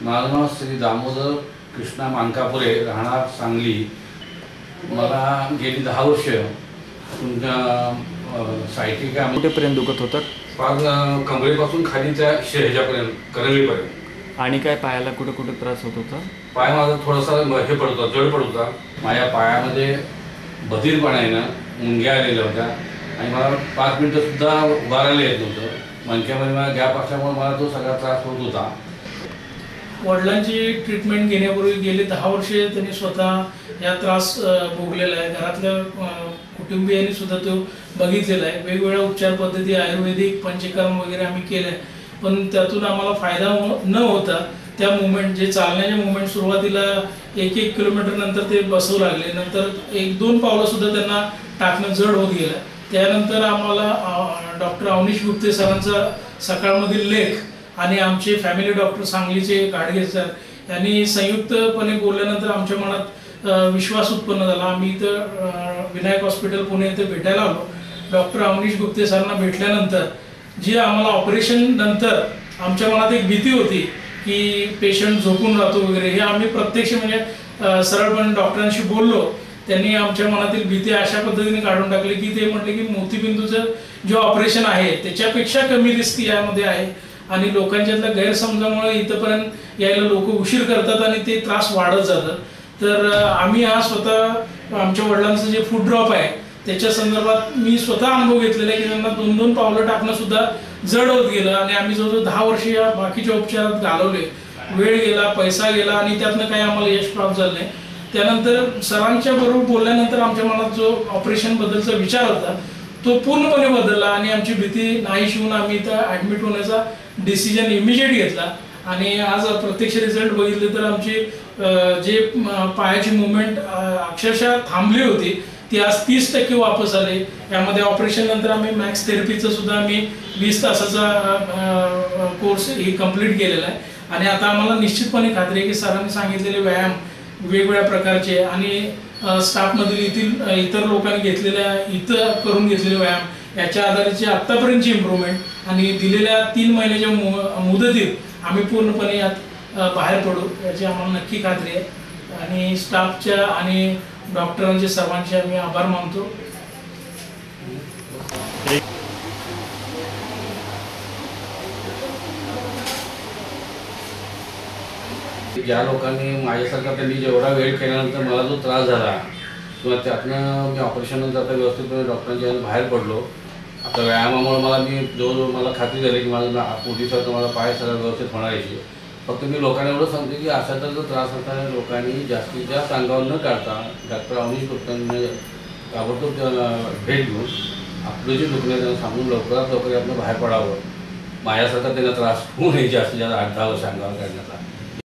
माझं नाव श्री दामोदर कृष्णा मानकापुरे, राहणार सांगली। मला गेली 10 वर्ष तुमच्या सायटिका कुठेपर्यंत दुखत होतं? पाच कमरेपासून खाली त्या ह्याच्यापर्यंत करंगळीपर्यंत। आणि काय पायाला कुठे कुठे त्रास होत होता? पाय माझा थोडासा हे पडत होता, जड पडत होता। माझ्या पायामध्ये बधीरपणा आहे ना, मुंग्या आलेल्या होत्या आणि मला 5 मिनिटं सुद्धा उभा राहायला येत नव्हतं। मणक्यामध्ये मला गॅप असल्यामुळे मला तो सगळा त्रास होत होता। वडिलांची ट्रीटमेंट घेण्यापूर्वी गेली 10 वर्षे त्यांनी स्वतः या त्रास भोगलेला आहे। घरातल्या कुटुंबियांनी सुद्धा तो बघितलेला आहे। वेगवेगळ्या उपचार पद्धती, आयुर्वेदिक पंचकर्म वगैरे आम्ही केले, पण त्यातून आम्हाला फायदा न होता त्या मुवमेंट जे चालण्याचे मुवमेंट सुरुवातीला 1-1 किलोमीटर नंतर ते बसवू लागले, नंतर 1-2 पावलं सुद्धा त्यांना टाकणं जड होत गेलं। त्यानंतर आम्हाला डॉक्टर अवनीश गुप्ते सरांचा सकाळमधील लेख आणि आमचे फॅमिली डॉक्टर सांगलीचे गाडगे सर यांनी संयुक्तपणे बोलल्यानंतर आमच्या मनात विश्वास उत्पन्न झाला। आम्ही इथं विनायक हॉस्पिटल पुणे इथे भेटायला आलो। डॉक्टर अवनीश गुप्ते सरांना भेटल्यानंतर जी आम्हाला ऑपरेशन नंतर आमच्या मनात एक भीती होती की पेशंट झोपून राहतो वगैरे, हे आम्ही प्रत्यक्ष म्हणजे सरळपणे डॉक्टरांशी बोललो। त्यांनी आमच्या मनातील भीती अशा पद्धतीने काढून टाकली की ते म्हटले की मोतीबिंदूचं जे ऑपरेशन आहे त्याच्यापेक्षा कमी रिस्क यामध्ये आहे आणि लोकांच्यातल्या गैरसमजामुळे इथपर्यंत यायला लोक उशीर करतात आणि ते त्रास वाढत जातात। तर आम्ही हा स्वतः आमच्या वडिलांचं जे फूड ड्रॉप आहे त्याच्या संदर्भात मी स्वतः अनुभव घेतलेला आहे की त्यांना 2-2 पावलं टाकणं सुद्धा जड होत गेलं आणि आम्ही जवळजवळ 10 वर्ष या बाकीच्या उपचारात घालवले। वेळ गेला, पैसा गेला आणि त्यातनं काही आम्हाला यश प्राप्त झालं नाही। त्यानंतर सरांच्या बरोबर बोलल्यानंतर आमच्या मनात जो ऑपरेशन बद्दलचा विचार होता तो पूर्णपणे बदलला आणि आमची भीती नाहीशी होऊन आम्ही इथं ॲडमिट होण्याचा डिसिजन इमिजिएट घेतला आणि आज प्रत्यक्ष रिझल्ट बघितले तर आमची जे पायाची मुवमेंट अक्षरशः थांबली होती ती आज 30% वापस आले। यामध्ये ऑपरेशन नंतर आम्ही मॅक्स थेरपीचं सुद्धा आम्ही 20 तासाचा कोर्स ही कंप्लीट केलेला आहे आणि आता आम्हाला निश्चितपणे खात्री आहे की सरांनी सांगितलेले व्यायाम वेगवेगळ्या प्रकारचे आणि स्टाफमधील इतर लोकांनी घेतलेल्या इथं करून घेतलेले व्यायाम याच्या आधाराची आत्तापर्यंतची इम्प्रूव्हमेंट आणि दिलेल्या 3 महिन्याच्या मुदतीत आम्ही पूर्णपणे यात बाहेर पडू याची आम्हाला नक्की खात्री आहे आणि स्टाफच्या आणि डॉक्टरांचे सर्वांचे आम्ही आभार मानतो। ज्या लोकांनी माझ्यासारखा त्यांनी जेवढा वेळ केल्यानंतर मला जो त्रास झाला किंवा त्यातनं मी ऑपरेशननंतर आता व्यवस्थितपणे डॉक्टरांच्या बाहेर पडलो। आता व्यायामामुळे मी जवळजवळ मला खात्री झाली की माझं पोटीसारखं मला पाय सगळं व्यवस्थित होणार आहे। फक्त मी लोकांना एवढं सांगते की अशाचा जो त्रास होता लोकांनी जास्तीत जास्त अंगावर न काढता डॉक्टर अवनीश गुप्तांनी ताबडतोब भेट घेऊन आपलं जे दुखणं त्यांना सांगून लवकरात लवकर यातनं बाहेर पडावं। माझ्यासारखा त्यांना त्रास होऊ नये जास्तीत जास्त 8-10 वर्ष अंगावर काढण्याचा।